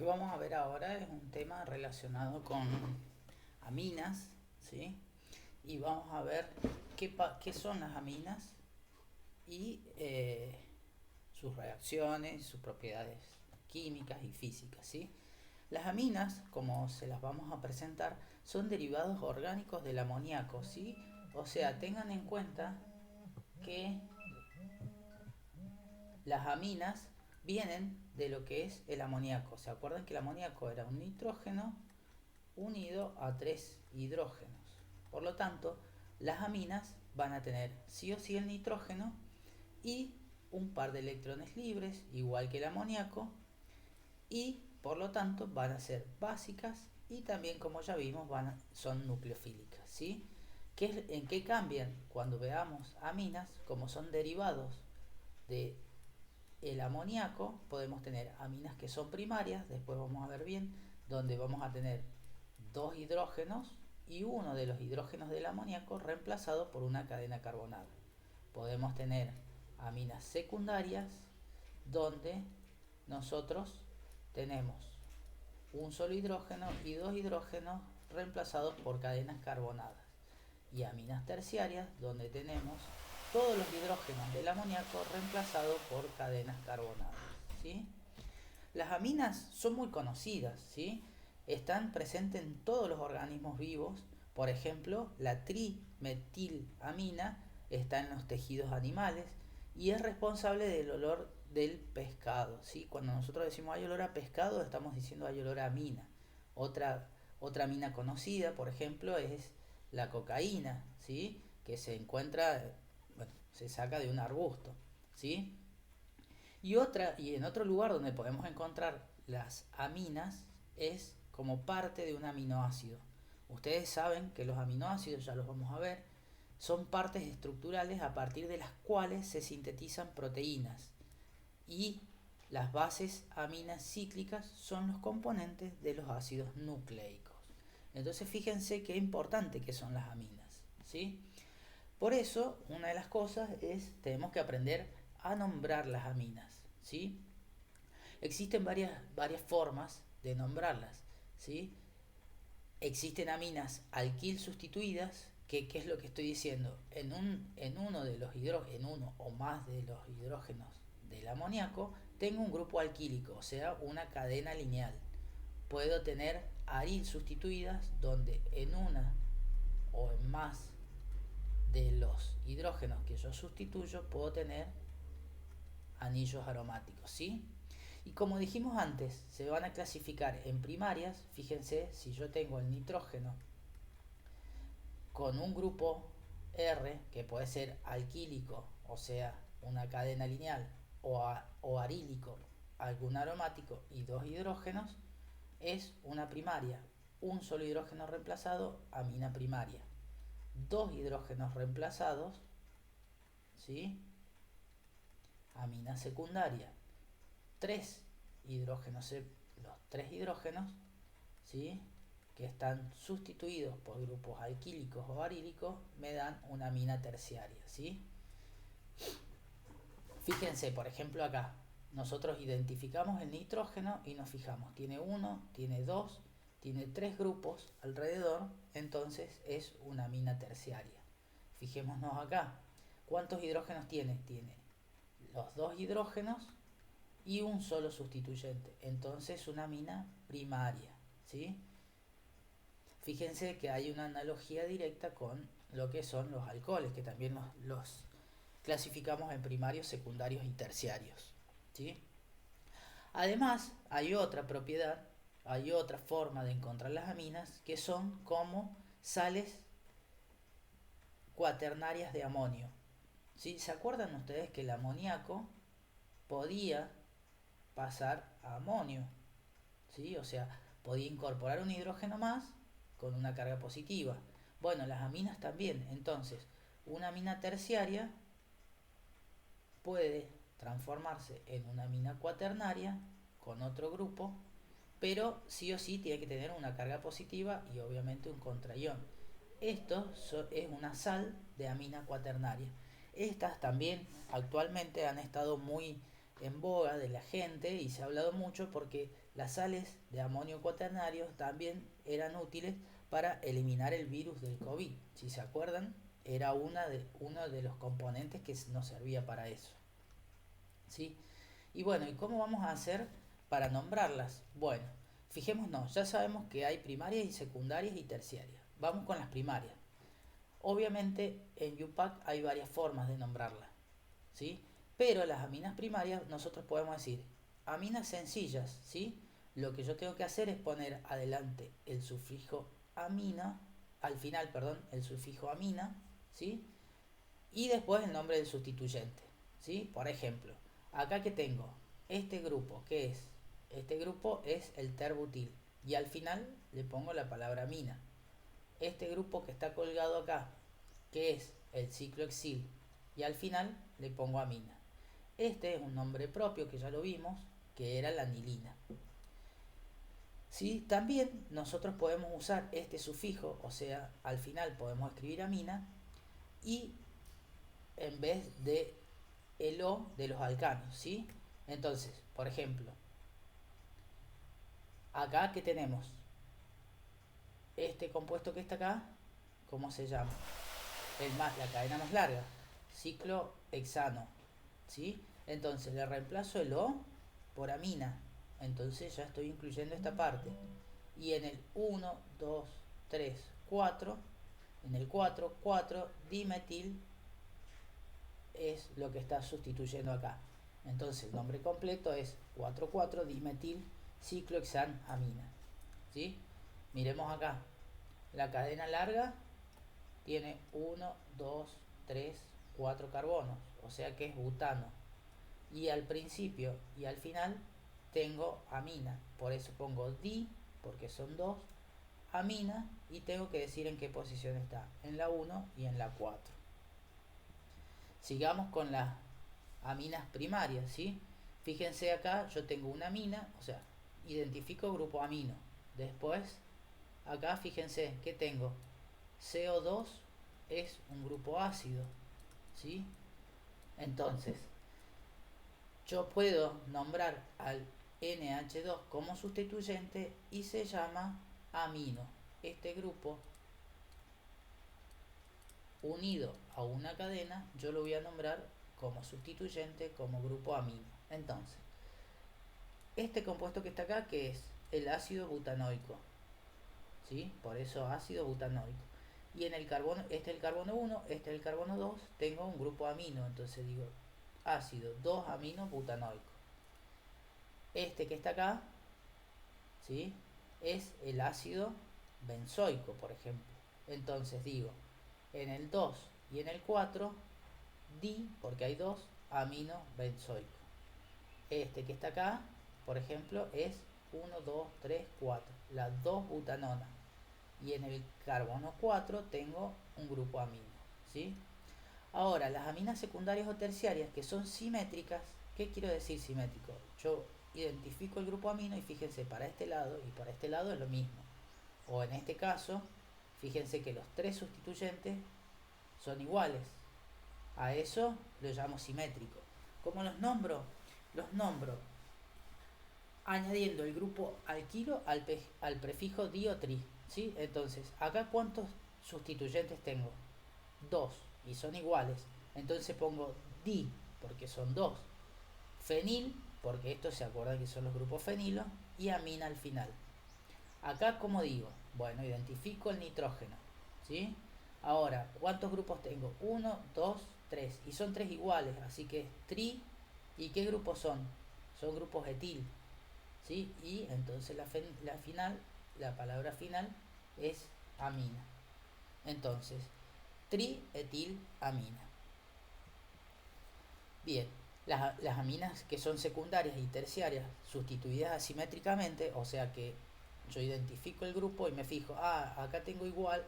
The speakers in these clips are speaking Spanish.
vamos a ver ahora es un tema relacionado con aminas, ¿sí? Y vamos a ver qué son las aminas y sus reacciones, sus propiedades químicas y físicas, ¿sí? Las aminas, como se las vamos a presentar, son derivados orgánicos del amoníaco, ¿sí? O sea, tengan en cuenta que las aminas vienen de lo que es el amoníaco. ¿Se acuerdan que el amoníaco era un nitrógeno unido a tres hidrógenos? Por lo tanto, las aminas van a tener sí o sí el nitrógeno y un par de electrones libres, igual que el amoníaco, y por lo tanto van a ser básicas y también, como ya vimos, son nucleofílicas, ¿sí? ¿En qué cambian? Cuando veamos aminas, como son derivados de el amoníaco, podemos tener aminas que son primarias, después vamos a ver bien, donde vamos a tener dos hidrógenos y uno de los hidrógenos del amoníaco reemplazado por una cadena carbonada. Podemos tener aminas secundarias, donde nosotros tenemos un solo hidrógeno y dos hidrógenos reemplazados por cadenas carbonadas. Y aminas terciarias, donde tenemos todos los hidrógenos del amoníaco reemplazados por cadenas carbonadas, ¿sí? Las aminas son muy conocidas, ¿sí? Están presentes en todos los organismos vivos. Por ejemplo, la trimetilamina está en los tejidos animales y es responsable del olor del pescado, ¿sí? Cuando nosotros decimos hay olor a pescado, estamos diciendo hay olor a amina. Otra, otra amina conocida, por ejemplo, es la cocaína, ¿sí? Que se encuentra, bueno, se saca de un arbusto, ¿sí? Y en otro lugar donde podemos encontrar las aminas es como parte de un aminoácido. Ustedes saben que los aminoácidos, ya los vamos a ver, son partes estructurales a partir de las cuales se sintetizan proteínas. Y las bases aminas cíclicas son los componentes de los ácidos nucleicos. Entonces fíjense qué importante que son las aminas, ¿sí? Por eso, una de las cosas es, tenemos que aprender a nombrar las aminas, ¿sí? Existen varias formas de nombrarlas, ¿sí? Existen aminas alquil sustituidas, que ¿qué es lo que estoy diciendo? En uno de los en uno o más de los hidrógenos del amoníaco, tengo un grupo alquílico, o sea, una cadena lineal. Puedo tener aril sustituidas, donde en una o en más de los hidrógenos que yo sustituyo puedo tener anillos aromáticos, ¿sí? Y como dijimos antes, se van a clasificar en primarias. Fíjense, si yo tengo el nitrógeno con un grupo R, que puede ser alquílico, o sea, una cadena lineal, o arílico, algún aromático, y dos hidrógenos, es una primaria. Un solo hidrógeno reemplazado, amina primaria. Dos hidrógenos reemplazados, ¿sí? Amina secundaria. Tres hidrógenos, los tres hidrógenos, ¿sí? Que están sustituidos por grupos alquílicos o arílicos, me dan una amina terciaria, ¿sí? Fíjense, por ejemplo, acá nosotros identificamos el nitrógeno y nos fijamos, tiene uno, tiene dos, tiene tres grupos alrededor, entonces es una amina terciaria. Fijémonos acá, ¿cuántos hidrógenos tiene? Tiene los dos hidrógenos y un solo sustituyente, entonces una amina primaria, ¿sí? Fíjense que hay una analogía directa con lo que son los alcoholes, que también los clasificamos en primarios, secundarios y terciarios, ¿sí? Además, hay otra propiedad, hay otra forma de encontrar las aminas, que son como sales cuaternarias de amonio, ¿sí? ¿Se acuerdan ustedes que el amoníaco podía pasar a amonio? ¿Sí? O sea, podía incorporar un hidrógeno más con una carga positiva. Bueno, las aminas también. Entonces, una amina terciaria puede transformarse en una amina cuaternaria con otro grupo, pero sí o sí tiene que tener una carga positiva y obviamente un contraión. Esto es una sal de amina cuaternaria. Estas también actualmente han estado muy en boga de la gente y se ha hablado mucho porque las sales de amonio cuaternario también eran útiles para eliminar el virus del COVID. Si se acuerdan, era uno de los componentes que nos servía para eso. ¿Sí? Y bueno, ¿y cómo vamos a hacer para nombrarlas? Bueno, fijémonos, ya sabemos que hay primarias y secundarias y terciarias. Vamos con las primarias. Obviamente en UPAC hay varias formas de nombrarlas, ¿sí? Pero las aminas primarias nosotros podemos decir aminas sencillas, ¿sí? Lo que yo tengo que hacer es poner adelante el sufijo amina, al final, perdón, el sufijo amina, ¿sí? Y después el nombre del sustituyente, ¿sí? Por ejemplo, acá que tengo este grupo, ¿qué es? Este grupo es el terbutil y al final le pongo la palabra amina. Este grupo que está colgado acá, que es el ciclohexil, y al final le pongo amina. Este es un nombre propio que ya lo vimos, que era la anilina. ¿Sí? También nosotros podemos usar este sufijo, o sea, al final podemos escribir amina y en vez de el O de los alcanos, ¿sí? Entonces, por ejemplo, acá que tenemos este compuesto que está acá, ¿cómo se llama? La cadena más larga, ciclohexano, ¿sí? Entonces le reemplazo el O por amina, entonces ya estoy incluyendo esta parte. Y en el 1, 2, 3, 4, en el 4, 4 dimetil es lo que está sustituyendo acá. Entonces el nombre completo es 4,4 dimetil ciclohexanamina, ¿sí? Miremos acá, la cadena larga tiene 1, 2, 3, 4 carbonos, o sea que es butano. Y al principio y al final tengo amina, por eso pongo di, porque son 2, amina, y tengo que decir en qué posición está, en la 1 y en la 4. Sigamos con las aminas primarias, ¿sí? Fíjense acá, yo tengo una amina, o sea, identifico grupo amino. Después, acá fíjense que tengo CO2 es un grupo ácido, ¿sí? Entonces, yo puedo nombrar al NH2 como sustituyente y se llama amino. Este grupo unido a una cadena, yo lo voy a nombrar como sustituyente, como grupo amino. Entonces, este compuesto que está acá, que es el ácido butanoico, ¿sí? Por eso ácido butanoico. Y en el carbono, este es el carbono 1, este es el carbono 2, tengo un grupo amino, entonces digo ácido 2-amino butanoico. Este que está acá, ¿sí? Es el ácido benzoico, por ejemplo. Entonces digo, en el 2 y en el 4, di, porque hay 2, amino benzoico. Este que está acá, por ejemplo, es 1, 2, 3, 4, la 2-butanona. Y en el carbono 4 tengo un grupo amino, ¿sí? Ahora, las aminas secundarias o terciarias que son simétricas, ¿qué quiero decir simétrico? Yo identifico el grupo amino y fíjense, para este lado y para este lado es lo mismo. O en este caso, fíjense que los tres sustituyentes son iguales. A eso lo llamo simétrico. ¿Cómo los nombro? Los nombro añadiendo el grupo alquilo al prefijo di o tri, ¿sí? Entonces, acá ¿cuántos sustituyentes tengo? 2, y son iguales. Entonces pongo di, porque son 2. Fenil, porque estos se acuerdan que son los grupos fenilo, y amina al final. Acá, ¿cómo digo? Bueno, identifico el nitrógeno, ¿sí? Ahora, ¿cuántos grupos tengo? 1, 2, 3, y son 3 iguales, así que es tri. ¿Y qué grupos son? Son grupos etil, ¿sí? Y entonces la palabra final es amina. Entonces, trietilamina. Bien, las aminas que son secundarias y terciarias sustituidas asimétricamente, o sea que yo identifico el grupo y me fijo, acá tengo igual,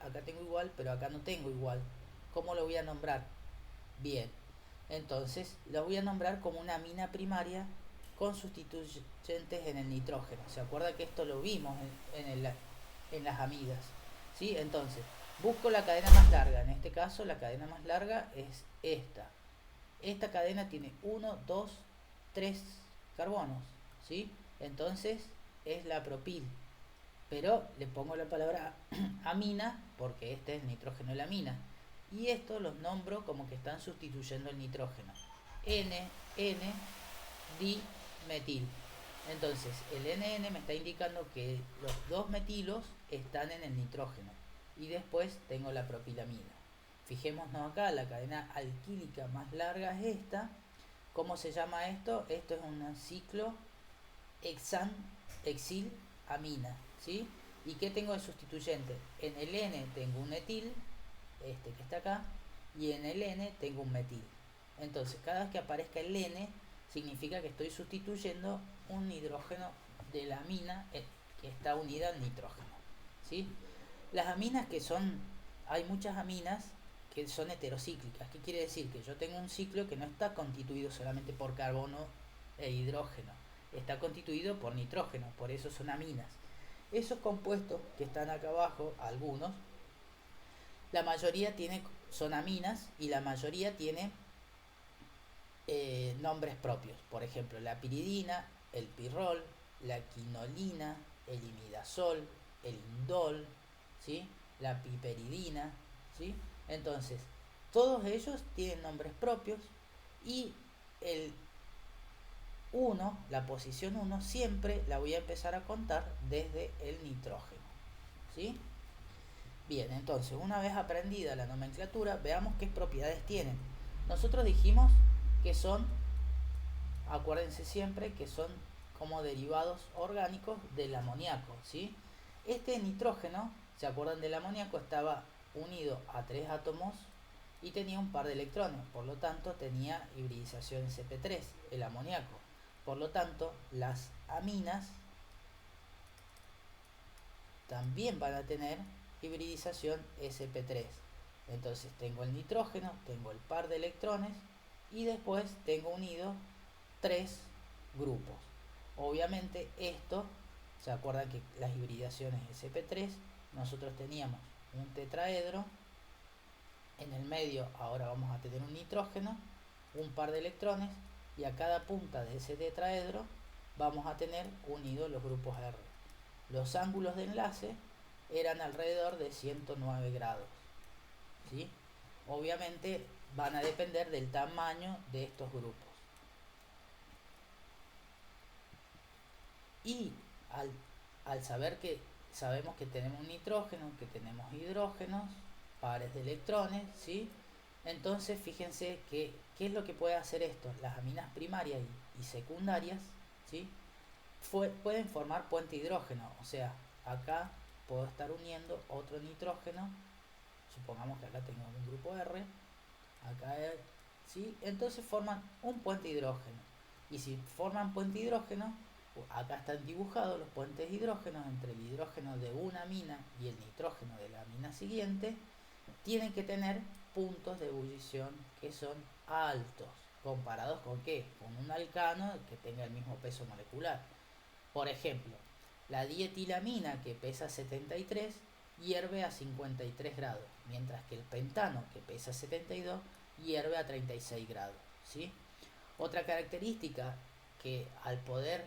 pero acá no tengo igual. ¿Cómo lo voy a nombrar? Bien, entonces lo voy a nombrar como una amina primaria con sustituyentes en el nitrógeno. ¿Se acuerda que esto lo vimos en las amidas? ¿Sí? Entonces, busco la cadena más larga. En este caso, la cadena más larga es esta. Esta cadena tiene 1, 2, 3 carbonos, ¿sí? Entonces es la propil, pero le pongo la palabra amina porque este es nitrógeno de la amina. Y esto los nombro como que están sustituyendo el nitrógeno. N, dimetil. Entonces el NN me está indicando que los dos metilos están en el nitrógeno. Y después tengo la propilamina. Fijémonos acá, la cadena alquílica más larga es esta. ¿Cómo se llama esto? Esto es un ciclo hexanexil-amina, ¿sí? ¿Y qué tengo de sustituyente? En el N tengo un etil, este que está acá, y en el N tengo un metil. Entonces, cada vez que aparezca el N, significa que estoy sustituyendo un hidrógeno de la amina que está unida al nitrógeno, ¿sí? Las aminas hay muchas aminas que son heterocíclicas. ¿Qué quiere decir? Que yo tengo un ciclo que no está constituido solamente por carbono e hidrógeno, está constituido por nitrógeno, por eso son aminas. Esos compuestos que están acá abajo, algunos, la mayoría son aminas y la mayoría tiene nombres propios. Por ejemplo, la piridina, el pirrol, la quinolina, el imidazol, el indol, ¿sí? La piperidina, ¿sí? Entonces, todos ellos tienen nombres propios y el 1, la posición 1, siempre la voy a empezar a contar desde el nitrógeno, ¿sí? Bien, entonces, una vez aprendida la nomenclatura, veamos qué propiedades tienen. Nosotros dijimos que son, acuérdense siempre, que son como derivados orgánicos del amoníaco, ¿sí? Este nitrógeno, ¿se acuerdan del amoníaco? Estaba unido a 3 átomos y tenía un par de electrones, por lo tanto tenía hibridización sp3, el amoníaco. Por lo tanto, las aminas también van a tener hibridización sp3. Entonces tengo el nitrógeno, tengo el par de electrones y después tengo unido 3 grupos. Obviamente esto, ¿se acuerdan que las hibridaciones sp3 nosotros teníamos un tetraedro, en el medio ahora vamos a tener un nitrógeno, un par de electrones y a cada punta de ese tetraedro vamos a tener unidos los grupos R. Los ángulos de enlace eran alrededor de 109 grados, ¿sí? Obviamente van a depender del tamaño de estos grupos. Y al saber que sabemos que tenemos nitrógeno, que tenemos hidrógenos, pares de electrones, ¿sí? Entonces fíjense que qué es lo que puede hacer esto. Las aminas primarias y secundarias, ¿sí? Pueden formar puente hidrógeno. O sea, acá puedo estar uniendo otro nitrógeno. Supongamos que acá tengo un grupo R, acá, ¿sí? Entonces forman un puente hidrógeno. Y si forman puente hidrógeno, acá están dibujados los puentes hidrógenos entre el hidrógeno de una amina y el nitrógeno de la amina siguiente. Tienen que tener puntos de ebullición que son altos. ¿Comparados con qué? Con un alcano que tenga el mismo peso molecular. Por ejemplo, la dietilamina, que pesa 73, hierve a 53 grados, mientras que el pentano, que pesa 72, hierve a 36 grados, ¿sí? Otra característica que al poder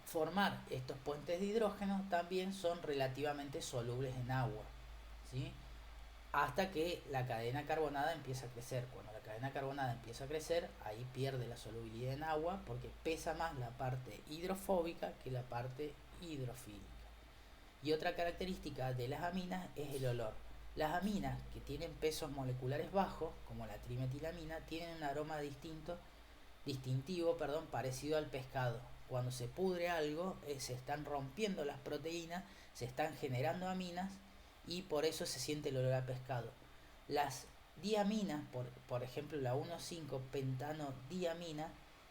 formar estos puentes de hidrógeno también son relativamente solubles en agua, ¿sí? Hasta que la cadena carbonada empieza a crecer. Cuando la cadena carbonada empieza a crecer, ahí pierde la solubilidad en agua porque pesa más la parte hidrofóbica que la parte hidrofílica. Y otra característica de las aminas es el olor. Las aminas que tienen pesos moleculares bajos, como la trimetilamina, tienen un aroma distintivo, parecido al pescado. Cuando se pudre algo, se están rompiendo las proteínas, se están generando aminas y por eso se siente el olor a pescado. Las diaminas, por ejemplo la 1,5-pentanodiamina,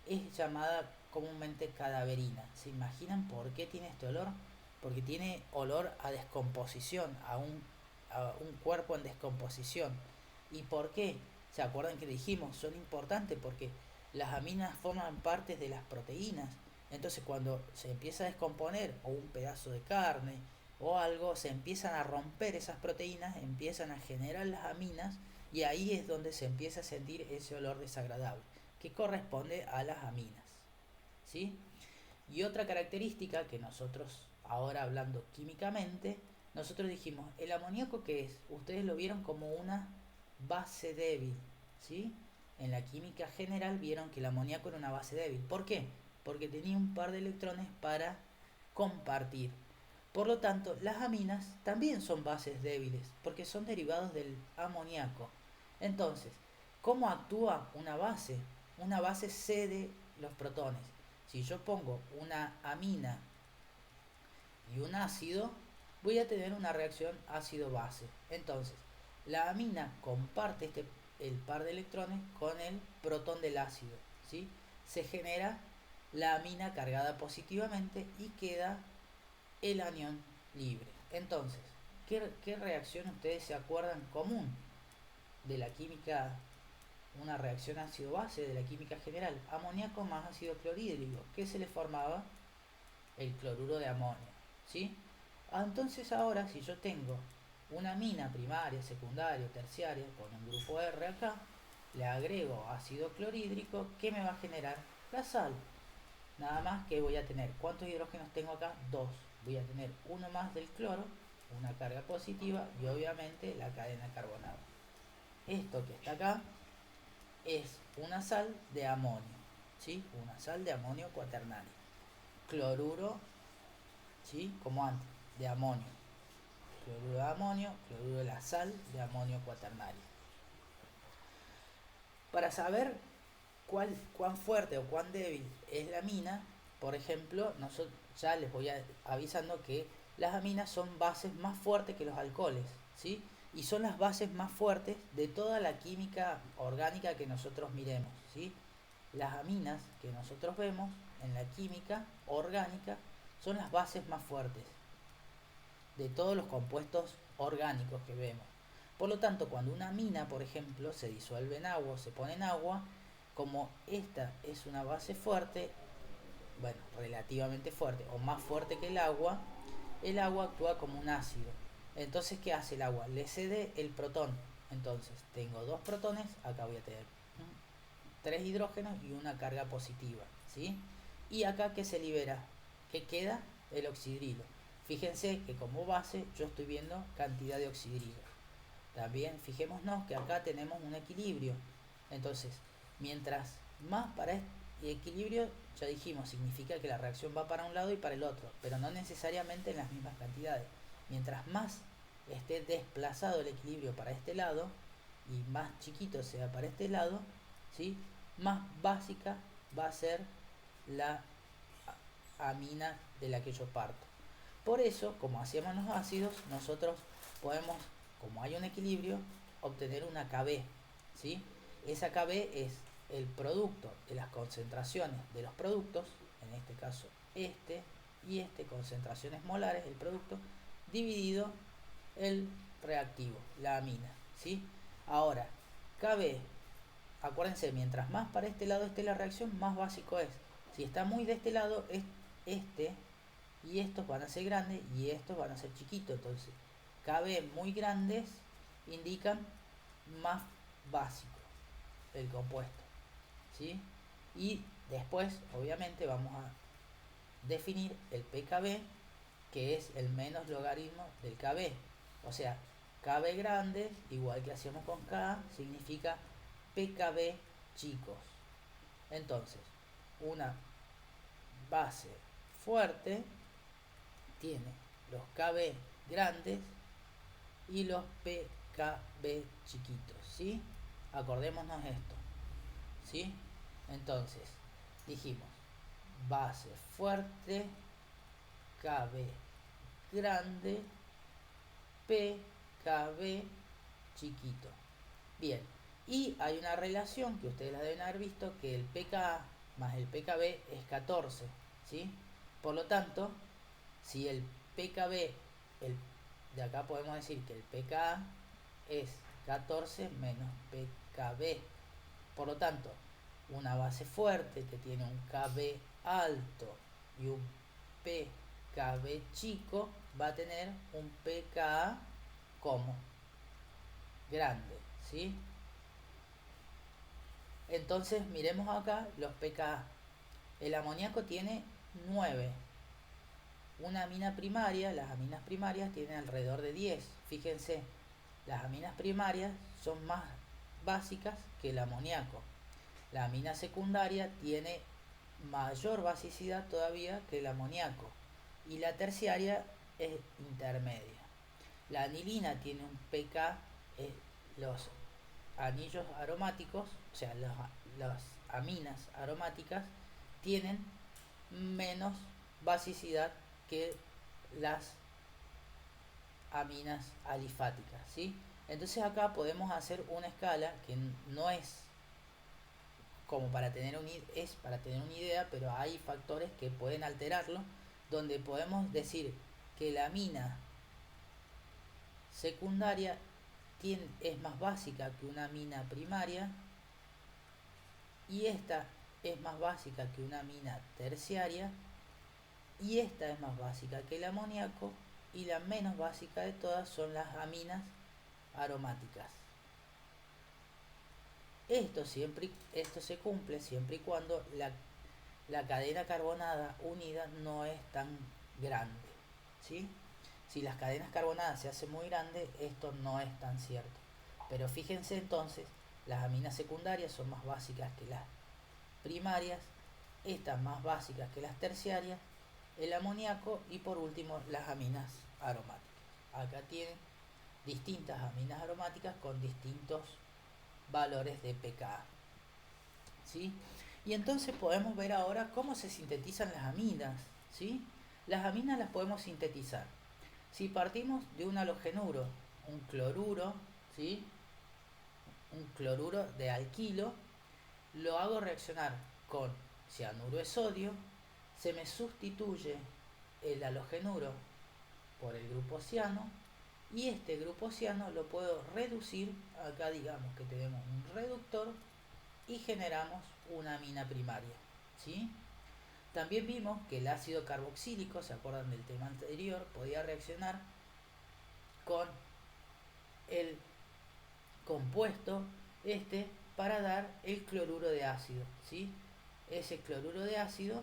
es llamada comúnmente cadaverina. ¿Se imaginan por qué tiene este olor? Porque tiene olor a descomposición, a un cuerpo en descomposición. ¿Y por qué? ¿Se acuerdan que dijimos? Son importantes porque las aminas forman partes de las proteínas. Entonces cuando se empieza a descomponer o un pedazo de carne o algo, se empiezan a romper esas proteínas, empiezan a generar las aminas y ahí es donde se empieza a sentir ese olor desagradable. que corresponde a las aminas, ¿sí? Y otra característica que nosotros, ahora hablando químicamente, nosotros dijimos, ¿el amoníaco qué es? Ustedes lo vieron como una base débil, ¿sí? En la química general vieron que el amoníaco era una base débil. ¿Por qué? Porque tenía un par de electrones para compartir. Por lo tanto, las aminas también son bases débiles, porque son derivados del amoníaco. Entonces, ¿cómo actúa una base? Una base cede los protones. Si yo pongo una amina y un ácido, voy a tener una reacción ácido-base. Entonces, la amina comparte el par de electrones con el protón del ácido, ¿sí? Se genera la amina cargada positivamente y queda el anión libre. Entonces, ¿qué reacción ustedes se acuerdan común de la química? Una reacción ácido-base de la química general. Amoníaco más ácido clorhídrico. ¿Qué se le formaba? El cloruro de amonio, ¿sí? Entonces ahora, si yo tengo una amina primaria, secundaria, terciaria, con un grupo R acá, le agrego ácido clorhídrico, ¿qué me va a generar? La sal. Nada más que voy a tener, ¿cuántos hidrógenos tengo acá? 2. Voy a tener uno más del cloro, una carga positiva y obviamente la cadena carbonada. Esto que está acá es una sal de amonio, ¿sí? Una sal de amonio cuaternario. Cloruro, ¿sí? Como antes, de amonio. Cloruro de amonio, cloruro de la sal de amonio cuaternario. Para saber cuán fuerte o cuán débil es la amina, por ejemplo, nosotros ya les voy avisando que las aminas son bases más fuertes que los alcoholes, ¿sí? Y son las bases más fuertes de toda la química orgánica que nosotros miremos, ¿sí? Las aminas que nosotros vemos en la química orgánica son las bases más fuertes de todos los compuestos orgánicos que vemos. Por lo tanto, cuando una amina, por ejemplo, se disuelve en agua o se pone en agua, como esta es una base fuerte, bueno, relativamente fuerte o más fuerte que el agua actúa como un ácido. Entonces, ¿qué hace el agua? Le cede el protón. Entonces, tengo dos protones, acá voy a tener 3 hidrógenos y una carga positiva, ¿sí? Y acá, ¿qué se libera? ¿Qué queda? El oxidrilo. Fíjense que como base yo estoy viendo cantidad de oxidrilo. También fijémonos que acá tenemos un equilibrio. Entonces, mientras más para este equilibrio, ya dijimos, significa que la reacción va para un lado y para el otro, pero no necesariamente en las mismas cantidades. Mientras más esté desplazado el equilibrio para este lado y más chiquito sea para este lado, ¿sí? Más básica va a ser la amina de la que yo parto. Por eso, como hacíamos los ácidos, nosotros podemos, como hay un equilibrio, obtener una Kb, ¿sí? Esa Kb es el producto de las concentraciones de los productos, en este caso este y este, concentraciones molares, el producto, dividido el reactivo, la amina, ¿sí? Ahora, Kb, acuérdense, mientras más para este lado esté la reacción, más básico es. Si está muy de este lado, es este y estos van a ser grandes y estos van a ser chiquitos. Entonces, Kb muy grandes indican más básico el compuesto, ¿sí? Y después, obviamente, vamos a definir el pKb, que es el menos logaritmo del Kb. O sea, Kb grande, igual que hacíamos con K, significa pKb chicos. Entonces, una base fuerte tiene los Kb grandes y los pKb chiquitos, ¿sí? Acordémonos esto, ¿sí? Entonces, dijimos, base fuerte, Kb grande, pKb chiquito. Bien, y hay una relación que ustedes la deben haber visto, que el pKa más el pKb es 14, ¿sí? Por lo tanto, si el pKb, de acá podemos decir que el pKa es 14 menos pKb. Por lo tanto, una base fuerte que tiene un Kb alto y un pKb chico va a tener un pKa como grande, ¿sí? Entonces miremos acá los pKa. El amoníaco tiene 9. Una amina primaria, las aminas primarias tienen alrededor de 10. Fíjense, las aminas primarias son más básicas que el amoníaco. La amina secundaria tiene mayor basicidad todavía que el amoníaco. Y la terciaria es intermedia. La anilina tiene un pK, los anillos aromáticos, o sea, las aminas aromáticas tienen menos basicidad que las aminas alifáticas, ¿sí? Entonces acá podemos hacer una escala que no es como para tener es para tener una idea, pero hay factores que pueden alterarlo, donde podemos decir que la amina secundaria es más básica que una amina primaria y esta es más básica que una amina terciaria y esta es más básica que el amoníaco y la menos básica de todas son las aminas aromáticas. Esto se cumple siempre y cuando la cadena carbonada unida no es tan grande, ¿sí? Si las cadenas carbonadas se hacen muy grandes, esto no es tan cierto. Pero fíjense entonces, las aminas secundarias son más básicas que las primarias, estas más básicas que las terciarias, el amoníaco y por último las aminas aromáticas. Acá tienen distintas aminas aromáticas con distintos valores de pKa, ¿sí? Y entonces podemos ver ahora cómo se sintetizan las aminas, ¿sí? Las aminas las podemos sintetizar. Si partimos de un halogenuro, un cloruro, ¿sí? Un cloruro de alquilo, lo hago reaccionar con cianuro de sodio, se me sustituye el halogenuro por el grupo ciano y este grupo ciano lo puedo reducir, acá digamos que tenemos un reductor y generamos una amina primaria, ¿sí? También vimos que el ácido carboxílico, ¿se acuerdan del tema anterior? Podía reaccionar con el compuesto para dar el cloruro de ácido, ¿sí? Ese cloruro de ácido,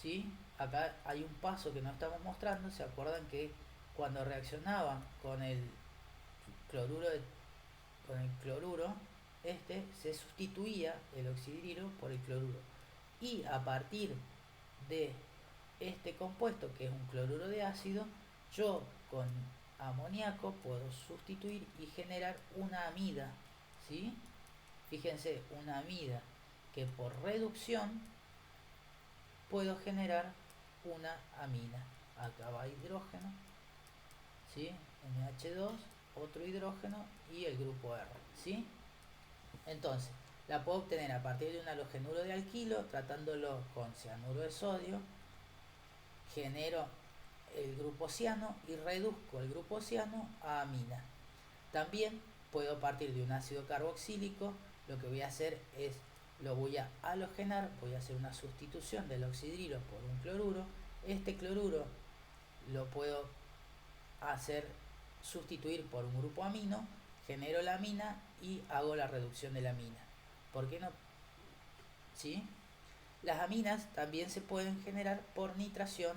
¿sí? Acá hay un paso que no estamos mostrando, ¿se acuerdan que cuando reaccionaban con el cloruro se sustituía el oxidrilo por el cloruro y a partir de este compuesto que es un cloruro de ácido, yo con amoníaco puedo sustituir y generar una amida, ¿sí? Fíjense, una amida que por reducción puedo generar una amina. Acá va hidrógeno, ¿sí? NH2, otro hidrógeno y el grupo R, ¿sí? Entonces, la puedo obtener a partir de un halogenuro de alquilo, tratándolo con cianuro de sodio, genero el grupo ciano y reduzco el grupo ciano a amina. También puedo partir de un ácido carboxílico, lo que voy a hacer es, lo voy a halogenar, voy a hacer una sustitución del oxidrilo por un cloruro. Este cloruro lo puedo hacer sustituir por un grupo amino, genero la amina y hago la reducción de la amina. ¿Por qué no? ¿Sí? Las aminas también se pueden generar por nitración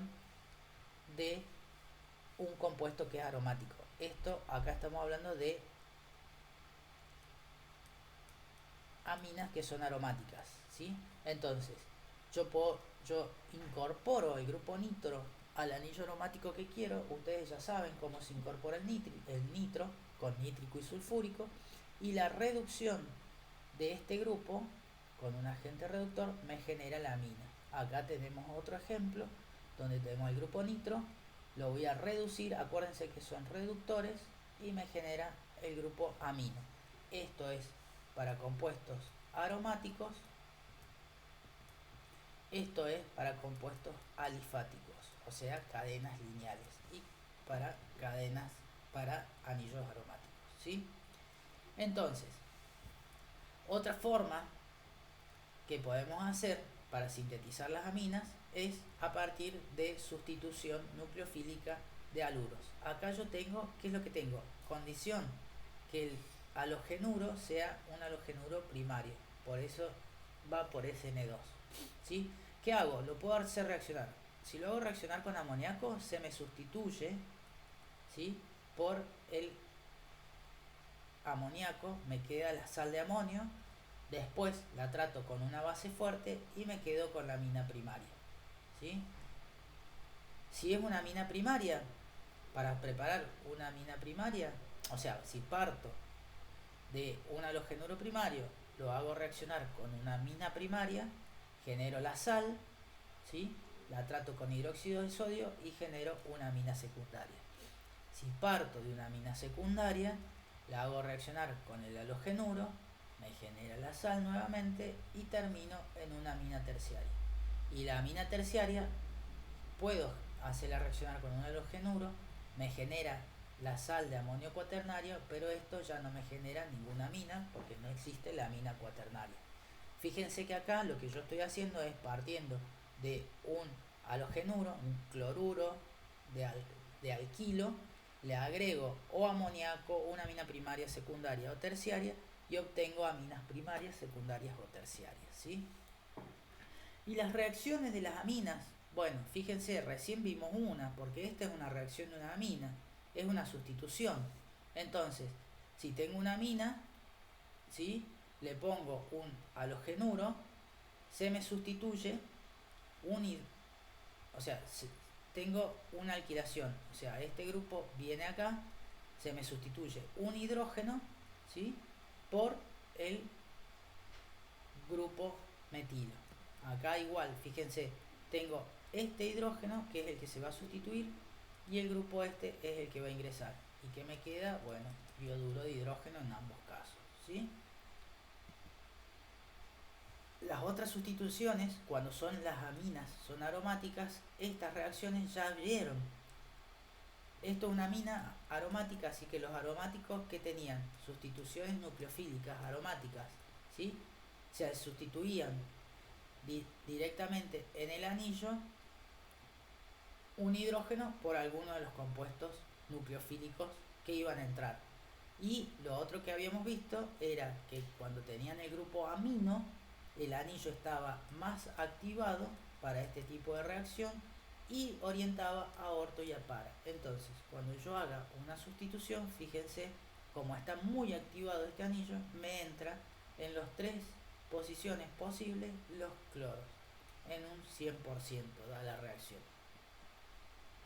de un compuesto que es aromático. Esto acá estamos hablando de aminas que son aromáticas, ¿sí? Entonces, yo incorporo el grupo nitro al anillo aromático que quiero. Ustedes ya saben cómo se incorpora el nitro con nítrico y sulfúrico, y la reducción de este grupo con un agente reductor me genera la amina. Acá tenemos otro ejemplo donde tenemos el grupo nitro, lo voy a reducir, acuérdense que son reductores, y me genera el grupo amino. Esto es para compuestos aromáticos, esto es para compuestos alifáticos, o sea, cadenas lineales, y para anillos aromáticos, ¿sí? Entonces, otra forma que podemos hacer para sintetizar las aminas es a partir de sustitución nucleofílica de haluros. Acá yo tengo, ¿qué es lo que tengo? Condición que el halogenuro sea un halogenuro primario. Por eso va por SN2. ¿Sí? ¿Qué hago? Lo puedo hacer reaccionar. Si lo hago reaccionar con amoníaco, se me sustituye, ¿sí?, por el amoníaco, me queda la sal de amonio. Después la trato con una base fuerte y me quedo con la amina primaria. ¿Sí? Si es una amina primaria, para preparar una amina primaria, o sea, si parto de un halogenuro primario, lo hago reaccionar con una amina primaria, genero la sal, ¿sí?, la trato con hidróxido de sodio y genero una amina secundaria. Si parto de una amina secundaria, la hago reaccionar con el halogenuro, me genera la sal nuevamente y termino en una amina terciaria. Y la amina terciaria puedo hacerla reaccionar con un halogenuro, me genera la sal de amonio cuaternario, pero esto ya no me genera ninguna amina porque no existe la amina cuaternaria. Fíjense que acá lo que yo estoy haciendo es partiendo de un halogenuro, un cloruro de alquilo, le agrego o amoníaco, una amina primaria, secundaria o terciaria y obtengo aminas primarias, secundarias o terciarias, ¿sí? Y las reacciones de las aminas, bueno, fíjense, recién vimos una, porque esta es una reacción de una amina, es una sustitución. Entonces, si tengo una amina, ¿sí?, le pongo un halogenuro, se me sustituye o sea, tengo una alquilación, o sea, este grupo viene acá, se me sustituye un hidrógeno, ¿sí?, por el grupo metilo. Acá igual, fíjense, tengo este hidrógeno que es el que se va a sustituir y el grupo este es el que va a ingresar. ¿Y qué me queda? Bueno, bioduro de hidrógeno en ambos casos, ¿sí? Las otras sustituciones, cuando son las aminas, son aromáticas, estas reacciones ya vieron. Esto es una amina aromática, así que los aromáticos que tenían sustituciones nucleofílicas aromáticas, ¿sí?, se sustituían directamente en el anillo un hidrógeno por alguno de los compuestos nucleofílicos que iban a entrar. Y lo otro que habíamos visto era que cuando tenían el grupo amino, el anillo estaba más activado para este tipo de reacción y orientaba a orto y a para. Entonces, cuando yo haga una sustitución, fíjense, como está muy activado este anillo, me entra en las tres posiciones posibles los cloros, en un 100% da la reacción.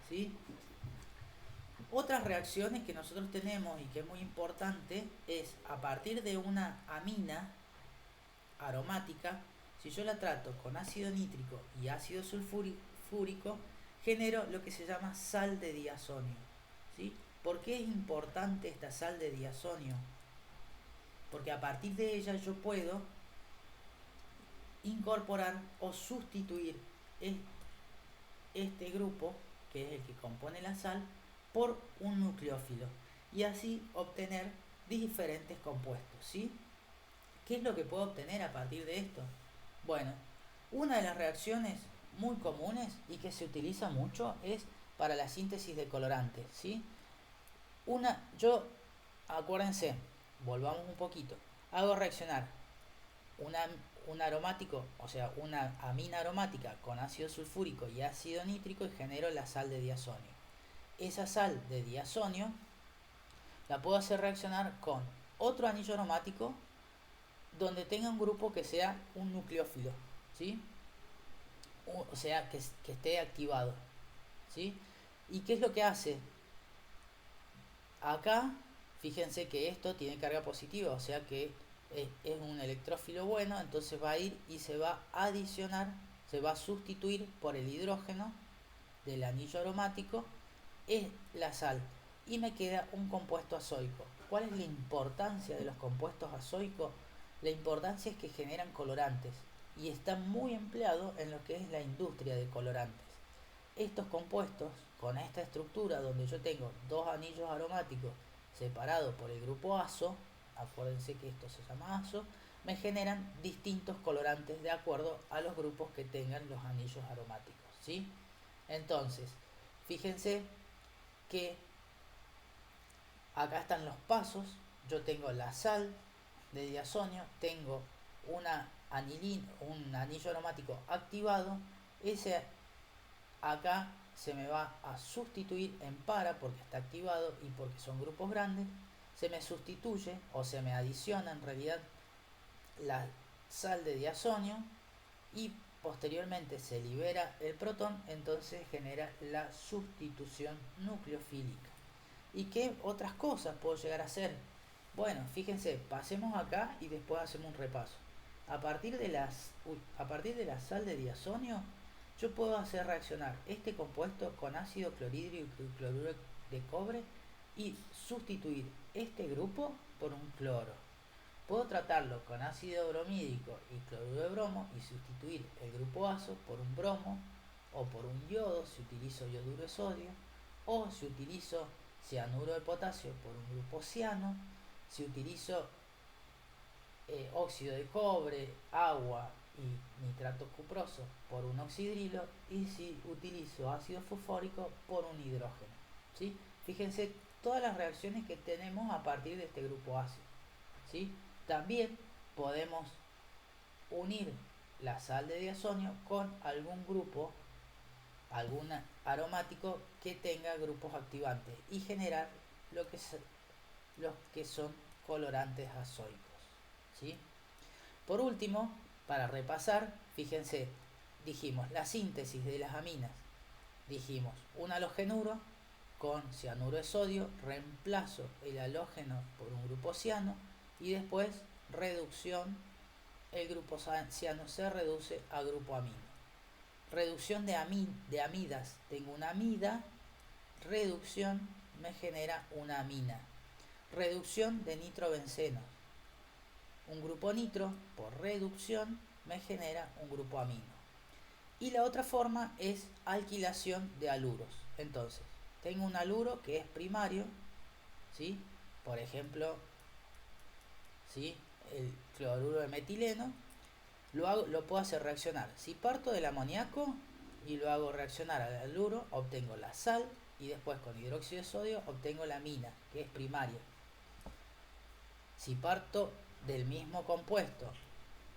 ¿Sí? Otras reacciones que nosotros tenemos y que es muy importante es a partir de una amina aromática, si yo la trato con ácido nítrico y ácido sulfúrico, genero lo que se llama sal de diazonio. ¿Sí? ¿Por qué es importante esta sal de diazonio? Porque a partir de ella yo puedo incorporar o sustituir este grupo, que es el que compone la sal, por un nucleófilo y así obtener diferentes compuestos, ¿sí? ¿Qué es lo que puedo obtener a partir de esto? Bueno, una de las reacciones muy comunes y que se utiliza mucho es para la síntesis de colorantes, ¿sí? Acuérdense, volvamos un poquito, hago reaccionar un aromático, o sea, una amina aromática con ácido sulfúrico y ácido nítrico y genero la sal de diazonio. Esa sal de diazonio la puedo hacer reaccionar con otro anillo aromático donde tenga un grupo que sea un nucleófilo, ¿sí? O sea, que esté activado, ¿sí? ¿Y qué es lo que hace? Acá, fíjense que esto tiene carga positiva, o sea que es un electrófilo bueno, entonces va a ir y se va a adicionar, se va a sustituir por el hidrógeno del anillo aromático, es la sal, y me queda un compuesto azoico. ¿Cuál es la importancia de los compuestos azoicos? La importancia es que generan colorantes y están muy empleados en lo que es la industria de colorantes. Estos compuestos, con esta estructura donde yo tengo dos anillos aromáticos separados por el grupo azo, acuérdense que esto se llama azo, me generan distintos colorantes de acuerdo a los grupos que tengan los anillos aromáticos, ¿sí? Entonces, fíjense que acá están los pasos yo tengo la sal de diazonio, tengo un anillo aromático activado, ese acá se me va a sustituir en para porque está activado y porque son grupos grandes, se me sustituye o se me adiciona en realidad la sal de diazonio y posteriormente se libera el protón, entonces genera la sustitución nucleofílica. ¿Y qué otras cosas puedo llegar a hacer? Bueno, fíjense, pasemos acá y después hacemos un repaso. A partir de la sal de diazonio, yo puedo hacer reaccionar este compuesto con ácido clorhídrico y cloruro de cobre y sustituir este grupo por un cloro. Puedo tratarlo con ácido bromídico y cloruro de bromo y sustituir el grupo azo por un bromo o por un yodo si utilizo yoduro de sodio, o si utilizo cianuro de potasio por un grupo ciano, si utilizo óxido de cobre, agua y nitrato cuproso por un oxidrilo, y si utilizo ácido fosfórico por un hidrógeno. ¿Sí? Fíjense todas las reacciones que tenemos a partir de este grupo ácido. ¿Sí? También podemos unir la sal de diazonio con algún grupo, algún aromático que tenga grupos activantes y generar los que son colorantes azoicos. ¿Sí? Por último, para repasar, fíjense, dijimos la síntesis de las aminas. Dijimos un halogenuro con cianuro de sodio, reemplazo el halógeno por un grupo ciano y después reducción, el grupo ciano se reduce a grupo amino. Reducción de amidas, tengo una amida, reducción me genera una amina. Reducción de nitrobenceno, un grupo nitro por reducción me genera un grupo amino. Y la otra forma es alquilación de haluros. Entonces, tengo un haluro que es primario, ¿sí? Por ejemplo, ¿sí? El cloruro de metileno, lo puedo hacer reaccionar. Si parto del amoníaco y lo hago reaccionar al haluro, obtengo la sal y después con hidróxido de sodio obtengo la amina, que es primaria. Si parto del mismo compuesto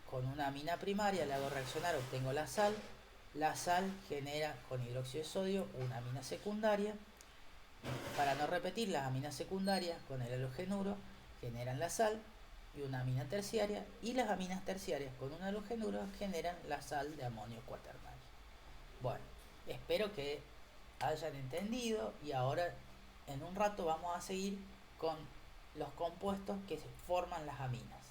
con una amina primaria, la hago reaccionar, obtengo la sal genera con hidróxido de sodio una amina secundaria. Para no repetir, las aminas secundarias con el halogenuro generan la sal y una amina terciaria, y las aminas terciarias con un halogenuro generan la sal de amonio cuaternario. Bueno, espero que hayan entendido, y ahora en un rato vamos a seguir con los compuestos que forman las aminas.